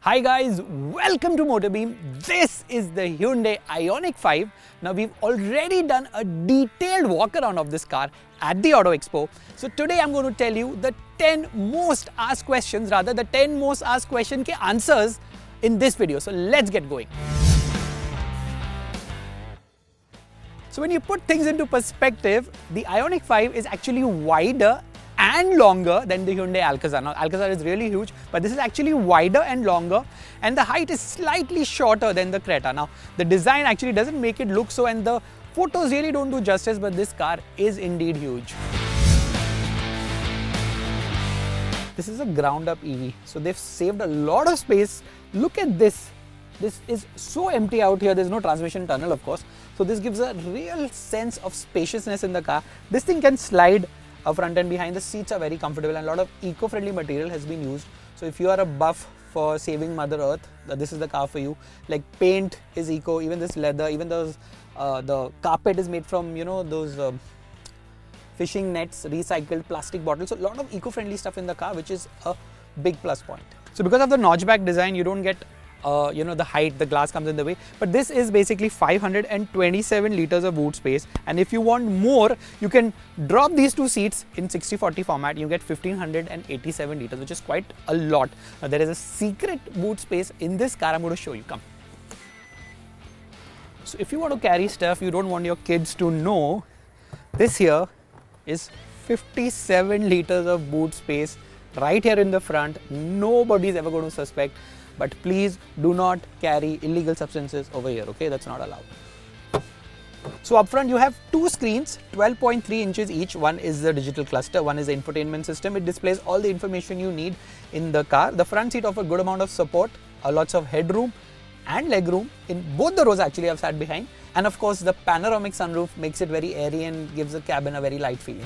Hi guys, welcome to MotorBeam. This is the Hyundai IONIQ 5. Now we've already done a detailed walk around of this car at the Auto Expo. So today I'm going to tell you the 10 most asked questions, the 10 most asked question ke answers in this video. So let's get going. So when you put things into perspective, the IONIQ 5 is actually wider and longer than the Hyundai Alcazar. Now Alcazar is really huge, but this is actually wider and longer, and the height is slightly shorter than the Creta. Now the design actually doesn't make it look so, and the photos really don't do justice, but this car is indeed huge. This is a ground up EV, so they've saved a lot of space. Look at this. This is so empty out here. There's no transmission tunnel, of course. So this gives a real sense of spaciousness in the car. This thing can slide front and behind. The seats are very comfortable, and a lot of eco-friendly material has been used. So if you are a buff for saving Mother Earth, this is the car for you. Like paint is eco, even this leather, even those the carpet is made from those fishing nets, recycled plastic bottles. So a lot of eco-friendly stuff in the car, which is a big plus point. So because of the notchback design, you don't get the height, the glass comes in the way, but this is basically 527 liters of boot space, and if you want more, you can drop these two seats in 60/40 format. You get 1587 liters, which is quite a lot. Now there is a secret boot space in this car. I'm going to show you. Come. So if you want to carry stuff, you don't want your kids to know, this here is 57 liters of boot space right here in the front. Nobody's ever going to suspect. But please do not carry illegal substances over here, okay? That's not allowed. So up front you have two screens, 12.3 inches each. One is the digital cluster, one is the infotainment system. It displays all the information you need in the car. The front seat offers a good amount of support, lots of headroom and legroom. In both the rows actually I've sat behind. And of course the panoramic sunroof makes it very airy and gives the cabin a very light feeling.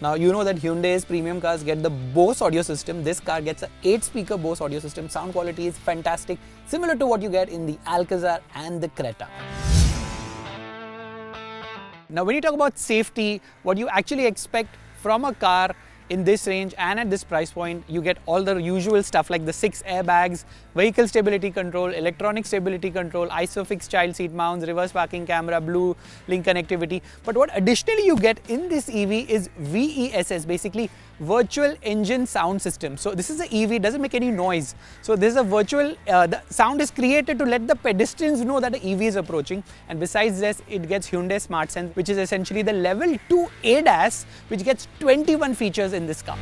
Now you know that Hyundai's premium cars get the Bose audio system. This car gets an 8-speaker Bose audio system. Sound quality is fantastic, similar to what you get in the Alcazar and the Creta. Now when you talk about safety, what you actually expect from a car in this range and at this price point, you get all the usual stuff like the 6 airbags, vehicle stability control, electronic stability control, ISOFIX child seat mounts, reverse parking camera, blue link connectivity. But what additionally you get in this EV is VESS, basically virtual engine sound system. So this is an EV, doesn't make any noise. So this is a virtual, the sound is created to let the pedestrians know that the EV is approaching. And besides this, it gets Hyundai Smart Sense, which is essentially the level 2 ADAS, which gets 21 features in this car.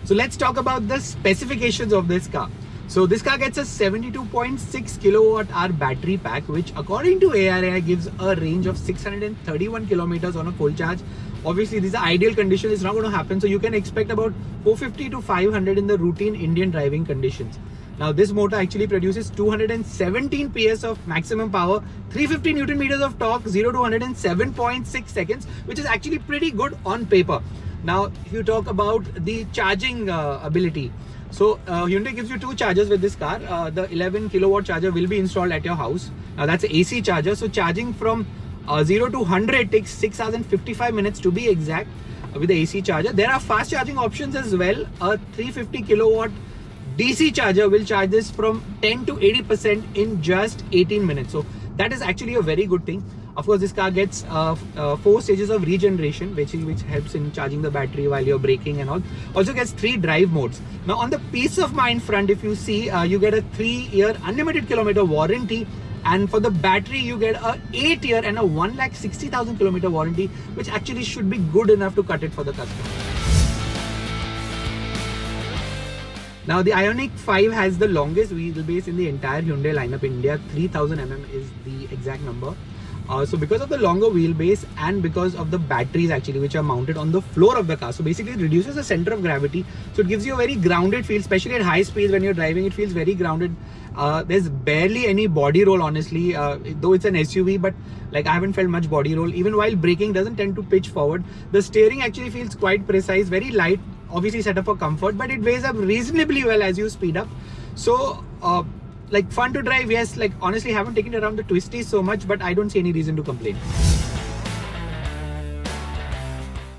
So let's talk about the specifications of this car. So this car gets a 72.6 kilowatt hour battery pack, which according to ARAI gives a range of 631 kilometers on a full charge. Obviously these are ideal conditions, it's not going to happen, so you can expect about 450 to 500 in the routine Indian driving conditions. Now this motor actually produces 217 PS of maximum power, 350 Newton meters of torque, 0 to 107.6 seconds, which is actually pretty good on paper. Now if you talk about the charging ability, so Hyundai gives you two chargers with this car. The 11 kilowatt charger will be installed at your house. Now that's an AC charger, so charging from 0 to 100 takes 6 hours and 55 minutes to be exact with the AC charger. There are fast charging options as well. A 350 kilowatt DC charger will charge this from 10 to 80% in just 18 minutes. So that is actually a very good thing. Of course, this car gets 4 stages of regeneration, which helps in charging the battery while you're braking and all. Also gets 3 drive modes. Now on the peace of mind front, if you see, you get a 3-year unlimited kilometer warranty. And for the battery, you get a 8-year and a 1,60,000 kilometer warranty, which actually should be good enough to cut it for the customer. Now the IONIQ 5 has the longest wheelbase in the entire Hyundai lineup in India. 3000 mm is the exact number. So because of the longer wheelbase and because of the batteries actually which are mounted on the floor of the car, so basically it reduces the center of gravity, so it gives you a very grounded feel, especially at high speeds when you're driving. It feels very grounded. There's barely any body roll honestly, though it's an SUV, but like I haven't felt much body roll. Even while braking, doesn't tend to pitch forward. The steering actually feels quite precise, very light, obviously set up for comfort, but it weighs up reasonably well as you speed up. So like fun to drive, yes. Like honestly haven't taken it around the twisties so much, but I don't see any reason to complain.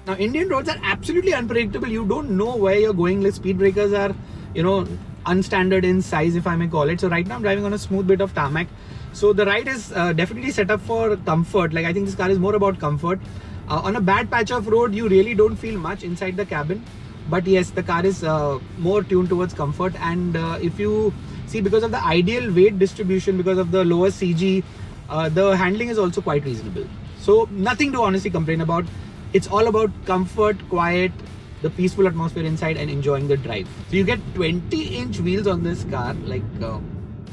Now, Indian roads are absolutely unpredictable. You don't know where you're going. The speed breakers are, unstandard in size, if I may call it. So right now I'm driving on a smooth bit of tarmac. So the ride is definitely set up for comfort. Like, I think this car is more about comfort. On a bad patch of road, you really don't feel much inside the cabin. But yes, the car is more tuned towards comfort. And if you see, because of the ideal weight distribution, because of the lower CG, the handling is also quite reasonable. So nothing to honestly complain about. It's all about comfort, quiet, the peaceful atmosphere inside, and enjoying the drive. So you get 20-inch wheels on this car, like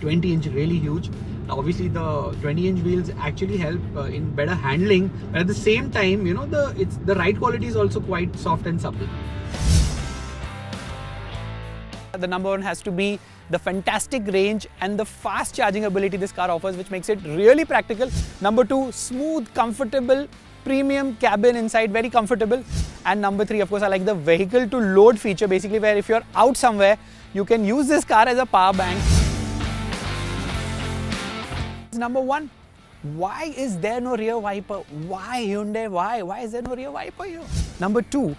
20-inch, really huge. Now, obviously the 20-inch wheels actually help in better handling, but at the same time, the ride quality is also quite soft and supple. The number one has to be the fantastic range and the fast charging ability this car offers, which makes it really practical. Number two, smooth, comfortable, premium cabin inside, very comfortable. And number three, of course, I like the vehicle to load feature, basically where if you're out somewhere, you can use this car as a power bank. Number one, why is there no rear wiper? Why Hyundai? Why is there no rear wiper here? Number two,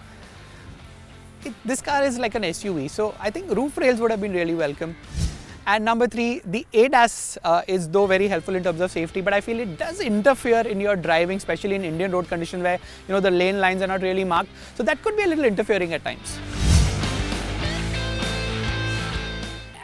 this car is like an SUV, so I think roof rails would have been really welcome. And number three, the ADAS is though very helpful in terms of safety, but I feel it does interfere in your driving, especially in Indian road conditions where the lane lines are not really marked. So that could be a little interfering at times.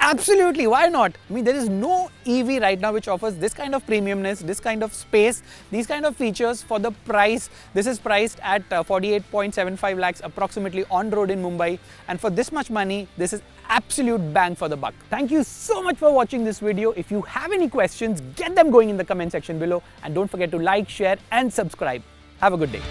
Absolutely, why not? I mean, there is no EV right now which offers this kind of premiumness, this kind of space, these kind of features for the price. This is priced at 48.75 lakhs approximately on road in Mumbai, and for this much money, this is absolute bang for the buck. Thank you so much for watching this video. If you have any questions, get them going in the comment section below, and don't forget to like, share and subscribe. Have a good day.